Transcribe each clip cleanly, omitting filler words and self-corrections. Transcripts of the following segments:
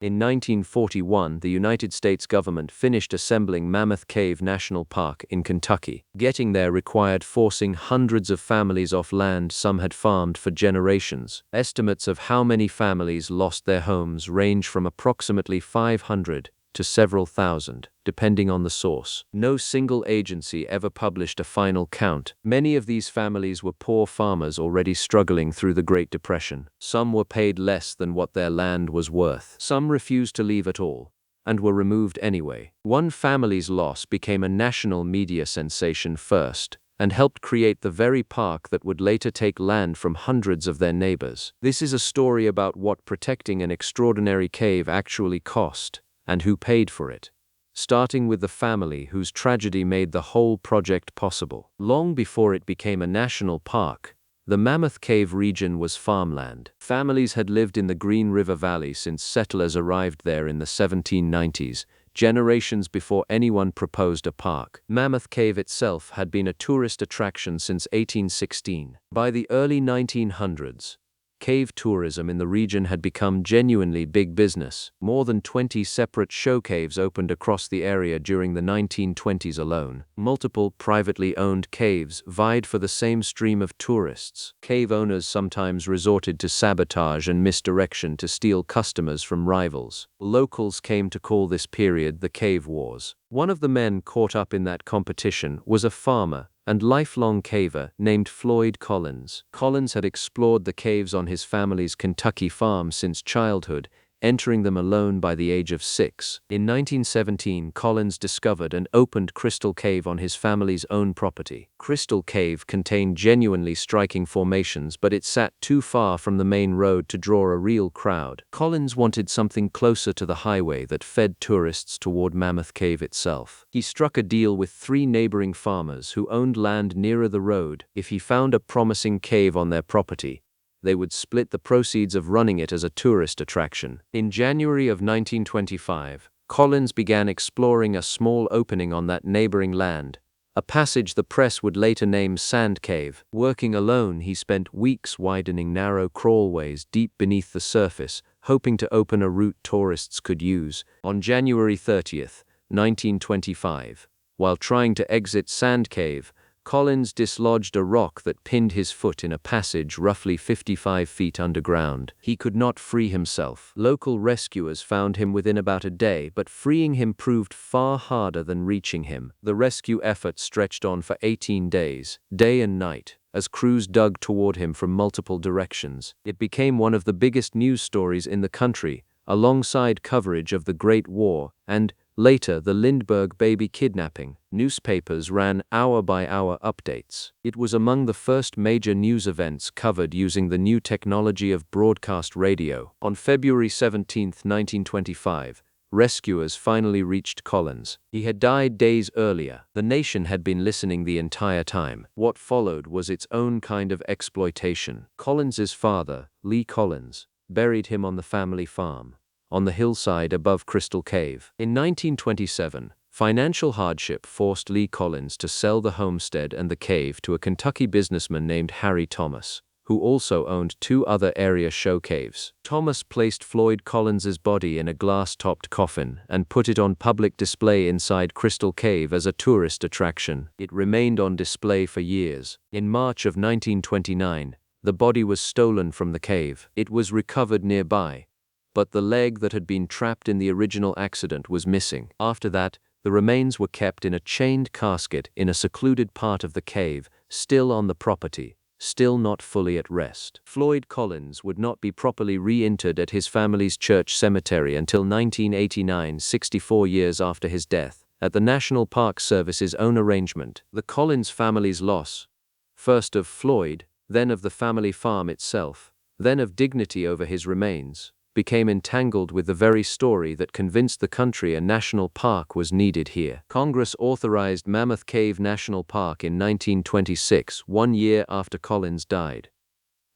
In 1941, the United States government finished assembling Mammoth Cave National Park in Kentucky. Getting there required forcing hundreds of families off land some had farmed for generations. Estimates of how many families lost their homes range from approximately 500 to several thousand, depending on the source. No single agency ever published a final count. Many of these families were poor farmers already struggling through the Great Depression. Some were paid less than what their land was worth. Some refused to leave at all, and were removed anyway. One family's loss became a national media sensation first, and helped create the very park that would later take land from hundreds of their neighbors. This is a story about what protecting an extraordinary cave actually cost, and who paid for it, starting with the family whose tragedy made the whole project possible. Long before it became a national park, the Mammoth Cave region was farmland. Families had lived in the Green River Valley since settlers arrived there in the 1790s, generations before anyone proposed a park. Mammoth Cave itself had been a tourist attraction since 1816. By the early 1900s, cave tourism in the region had become genuinely big business. More than 20 separate show caves opened across the area during the 1920s alone. Multiple privately owned caves vied for the same stream of tourists. Cave owners sometimes resorted to sabotage and misdirection to steal customers from rivals. Locals came to call this period the Cave Wars. One of the men caught up in that competition was a farmer and lifelong caver named Floyd Collins. Collins had explored the caves on his family's Kentucky farm since childhood, entering them alone by the age of 6. In 1917, Collins discovered and opened Crystal Cave on his family's own property. Crystal Cave contained genuinely striking formations, but it sat too far from the main road to draw a real crowd. Collins wanted something closer to the highway that fed tourists toward Mammoth Cave itself. He struck a deal with 3 neighboring farmers who owned land nearer the road. If he found a promising cave on their property, they would split the proceeds of running it as a tourist attraction. In January of 1925, Collins began exploring a small opening on that neighboring land, a passage the press would later name Sand Cave. Working alone, he spent weeks widening narrow crawlways deep beneath the surface, hoping to open a route tourists could use. On January 30th, 1925, while trying to exit Sand Cave, Collins dislodged a rock that pinned his foot in a passage roughly 55 feet underground. He could not free himself. Local rescuers found him within about a day, but freeing him proved far harder than reaching him. The rescue effort stretched on for 18 days, day and night, as crews dug toward him from multiple directions. It became one of the biggest news stories in the country, alongside coverage of the Great War and, later, the Lindbergh baby kidnapping. Newspapers ran hour-by-hour updates. It was among the first major news events covered using the new technology of broadcast radio. On February 17, 1925, rescuers finally reached Collins. He had died days earlier. The nation had been listening the entire time. What followed was its own kind of exploitation. Collins's father, Lee Collins, buried him on the family farm, on the hillside above Crystal Cave. In 1927, financial hardship forced Lee Collins to sell the homestead and the cave to a Kentucky businessman named Harry Thomas, who also owned 2 other area show caves. Thomas placed Floyd Collins's body in a glass-topped coffin and put it on public display inside Crystal Cave as a tourist attraction. It remained on display for years. In March of 1929, the body was stolen from the cave. It was recovered nearby, but the leg that had been trapped in the original accident was missing. After that, the remains were kept in a chained casket in a secluded part of the cave, still on the property, still not fully at rest. Floyd Collins would not be properly reinterred at his family's church cemetery until 1989, 64 years after his death, at the National Park Service's own arrangement. The Collins family's loss, first of Floyd, then of the family farm itself, then of dignity over his remains, became entangled with the very story that convinced the country a national park was needed here. Congress authorized Mammoth Cave National Park in 1926, 1 year after Collins died.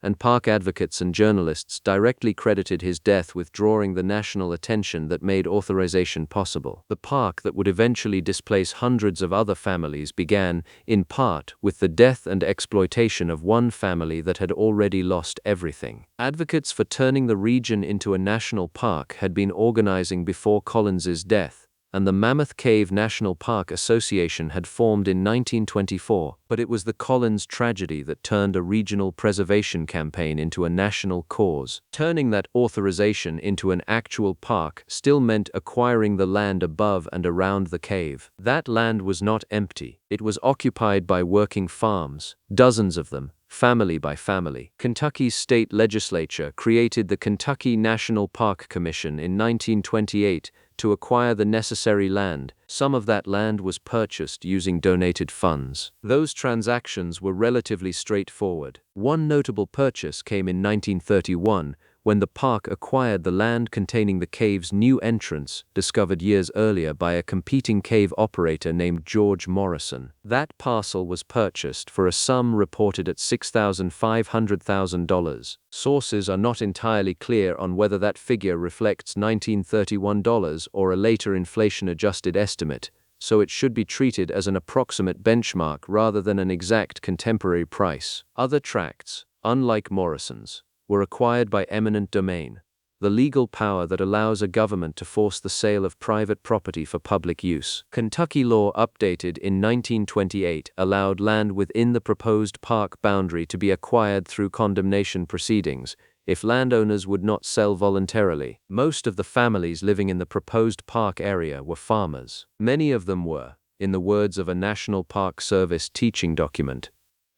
and park advocates and journalists directly credited his death with drawing the national attention that made authorization possible. The park that would eventually displace hundreds of other families began, in part, with the death and exploitation of one family that had already lost everything. Advocates for turning the region into a national park had been organizing before Collins's death, and the Mammoth Cave National Park Association had formed in 1924, but it was the Collins tragedy that turned a regional preservation campaign into a national cause. Turning that authorization into an actual park still meant acquiring the land above and around the cave. That land was not empty. It was occupied by working farms, dozens of them, family by family. Kentucky's state legislature created the Kentucky National Park Commission in 1928 to acquire the necessary land. Some of that land was purchased using donated funds. Those transactions were relatively straightforward. One notable purchase came in 1931 when the park acquired the land containing the cave's new entrance, discovered years earlier by a competing cave operator named George Morrison. That parcel was purchased for a sum reported at $6,500,000. Sources are not entirely clear on whether that figure reflects $1931 or a later inflation-adjusted estimate, so it should be treated as an approximate benchmark rather than an exact contemporary price. Other tracts, unlike Morrison's, were acquired by eminent domain, the legal power that allows a government to force the sale of private property for public use. Kentucky law updated in 1928 allowed land within the proposed park boundary to be acquired through condemnation proceedings if landowners would not sell voluntarily. Most of the families living in the proposed park area were farmers. Many of them were, in the words of a National Park Service teaching document,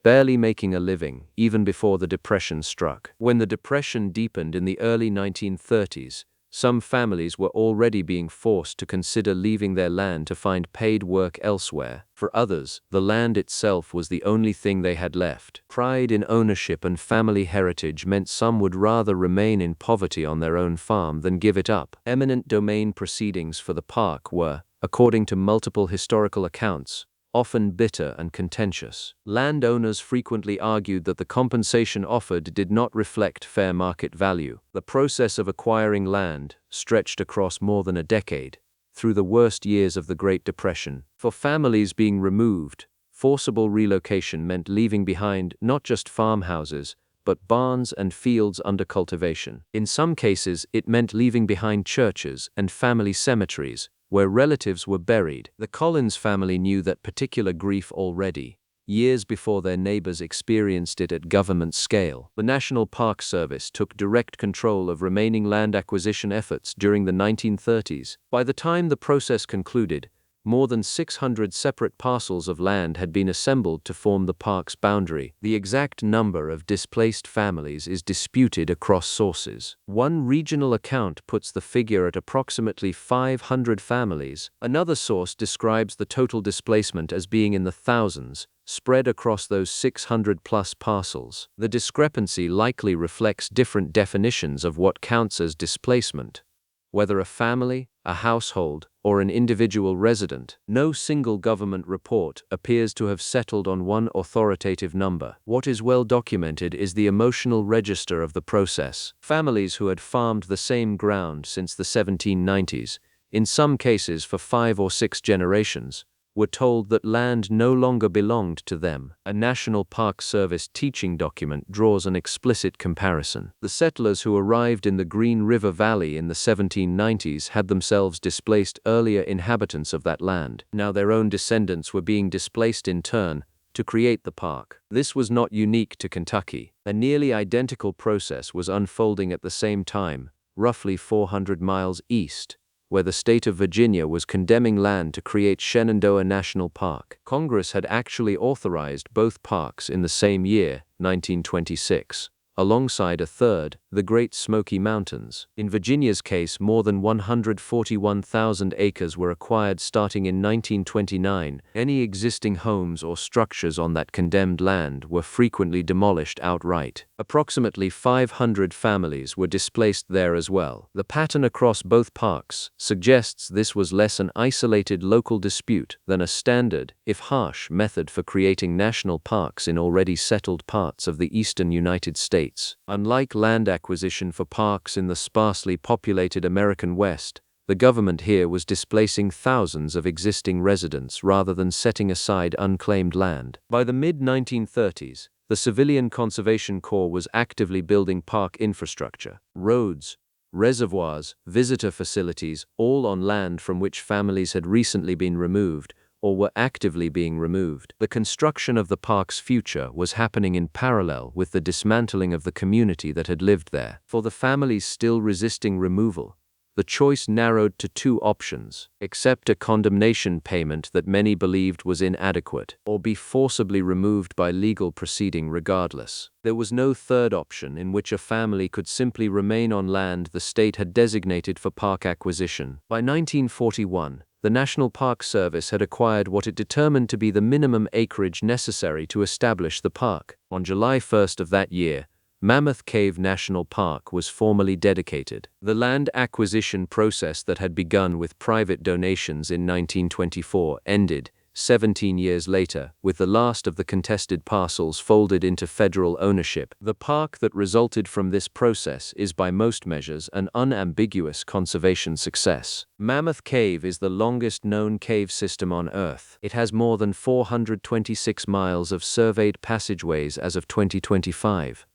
barely making a living even before the Depression struck. When the Depression deepened in the early 1930s, some families were already being forced to consider leaving their land to find paid work elsewhere. For others, the land itself was the only thing they had left. Pride in ownership and family heritage meant some would rather remain in poverty on their own farm than give it up. Eminent domain proceedings for the park were, according to multiple historical accounts, often bitter and contentious. Landowners frequently argued that the compensation offered did not reflect fair market value. The process of acquiring land stretched across more than a decade, through the worst years of the Great Depression. For families being removed, forcible relocation meant leaving behind not just farmhouses, but barns and fields under cultivation. In some cases, it meant leaving behind churches and family cemeteries, where relatives were buried. The Collins family knew that particular grief already, years before their neighbors experienced it at government scale. The National Park Service took direct control of remaining land acquisition efforts during the 1930s. By the time the process concluded, more than 600 separate parcels of land had been assembled to form the park's boundary. The exact number of displaced families is disputed across sources. One regional account puts the figure at approximately 500 families. Another source describes the total displacement as being in the thousands, spread across those 600-plus parcels. The discrepancy likely reflects different definitions of what counts as displacement. Whether a family, a household, or an individual resident, no single government report appears to have settled on one authoritative number. What is well documented is the emotional register of the process. Families who had farmed the same ground since the 1790s, in some cases for 5 or 6 generations, were told that land no longer belonged to them. A National Park Service teaching document draws an explicit comparison. The settlers who arrived in the Green River Valley in the 1790s had themselves displaced earlier inhabitants of that land. Now their own descendants were being displaced in turn to create the park. This was not unique to Kentucky. A nearly identical process was unfolding at the same time, roughly 400 miles east, where the state of Virginia was condemning land to create Shenandoah National Park. Congress had actually authorized both parks in the same year, 1926. Alongside a third, the Great Smoky Mountains. In Virginia's case, more than 141,000 acres were acquired starting in 1929. Any existing homes or structures on that condemned land were frequently demolished outright. Approximately 500 families were displaced there as well. The pattern across both parks suggests this was less an isolated local dispute than a standard, if harsh, method for creating national parks in already settled parts of the eastern United States. Unlike land acquisition for parks in the sparsely populated American West, the government here was displacing thousands of existing residents rather than setting aside unclaimed land. By the mid-1930s, the Civilian Conservation Corps was actively building park infrastructure, roads, reservoirs, visitor facilities, all on land from which families had recently been removed or were actively being removed. The construction of the park's future was happening in parallel with the dismantling of the community that had lived there. For the families still resisting removal, the choice narrowed to two options: accept a condemnation payment that many believed was inadequate, or be forcibly removed by legal proceeding regardless. There was no third option in which a family could simply remain on land the state had designated for park acquisition. By 1941, the National Park Service had acquired what it determined to be the minimum acreage necessary to establish the park. On July 1st of that year, Mammoth Cave National Park was formally dedicated. The land acquisition process that had begun with private donations in 1924 ended, 17 years later, with the last of the contested parcels folded into federal ownership. The park that resulted from this process is by most measures an unambiguous conservation success. Mammoth Cave is the longest known cave system on Earth. It has more than 426 miles of surveyed passageways as of 2025.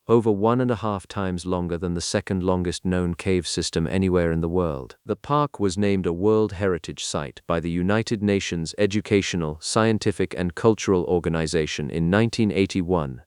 Over 1.5 times longer than the second longest known cave system anywhere in the world. The park was named a World Heritage Site by the United Nations Educational, Scientific and Cultural Organization in 1981,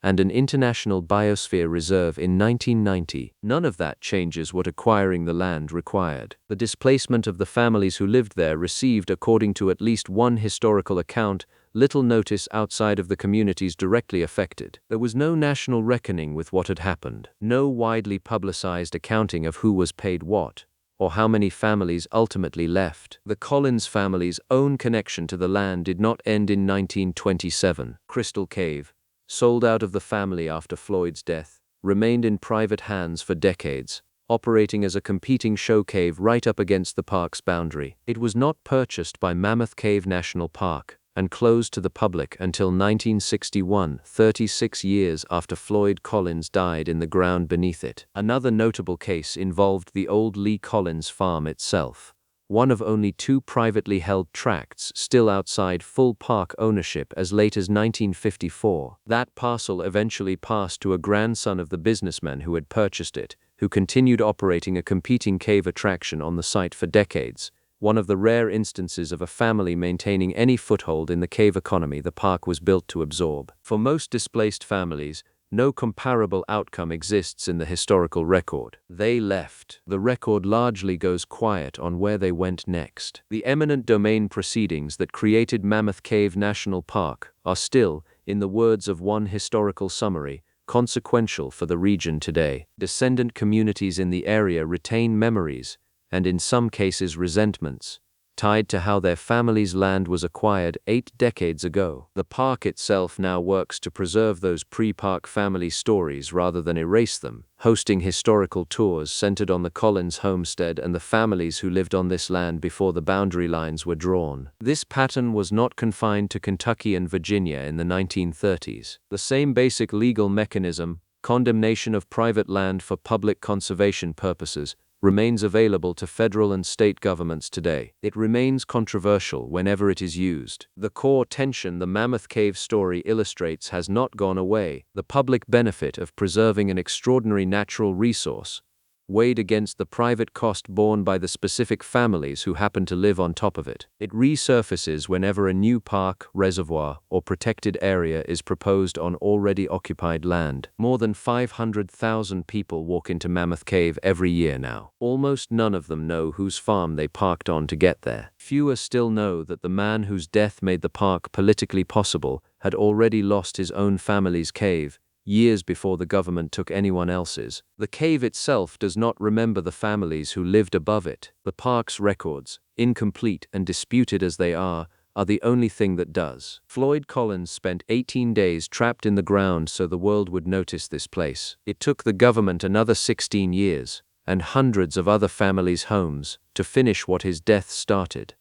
and an International Biosphere Reserve in 1990. None of that changes what acquiring the land required. The displacement of the families who lived there received, according to at least one historical account, little notice outside of the communities directly affected. There was no national reckoning with what had happened, no widely publicized accounting of who was paid what, or how many families ultimately left. The Collins family's own connection to the land did not end in 1927. Crystal Cave, sold out of the family after Floyd's death, remained in private hands for decades, operating as a competing show cave right up against the park's boundary. It was not purchased by Mammoth Cave National Park and closed to the public until 1961, 36 years after Floyd Collins died in the ground beneath it. Another notable case involved the old Lee Collins farm itself, one of only 2 privately held tracts still outside full park ownership as late as 1954. That parcel eventually passed to a grandson of the businessman who had purchased it, who continued operating a competing cave attraction on the site for decades, one of the rare instances of a family maintaining any foothold in the cave economy the park was built to absorb. For most displaced families, no comparable outcome exists in the historical record. They left. The record largely goes quiet on where they went next. The eminent domain proceedings that created Mammoth Cave National Park are still, in the words of one historical summary, consequential for the region today. Descendant communities in the area retain memories, and in some cases resentments, tied to how their family's land was acquired 8 decades ago. The park itself now works to preserve those pre-park family stories rather than erase them, hosting historical tours centered on the Collins homestead and the families who lived on this land before the boundary lines were drawn. This pattern was not confined to Kentucky and Virginia in the 1930s. The same basic legal mechanism, condemnation of private land for public conservation purposes, remains available to federal and state governments today. It remains controversial whenever it is used. The core tension the Mammoth Cave story illustrates has not gone away: the public benefit of preserving an extraordinary natural resource, weighed against the private cost borne by the specific families who happen to live on top of it. It resurfaces whenever a new park, reservoir, or protected area is proposed on already occupied land. More than 500,000 people walk into Mammoth Cave every year now. Almost none of them know whose farm they parked on to get there. Fewer still know that the man whose death made the park politically possible had already lost his own family's cave years before the government took anyone else's. The cave itself does not remember the families who lived above it. The park's records, incomplete and disputed as they are the only thing that does. Floyd Collins spent 18 days trapped in the ground so the world would notice this place. It took the government another 16 years, and hundreds of other families' homes, to finish what his death started.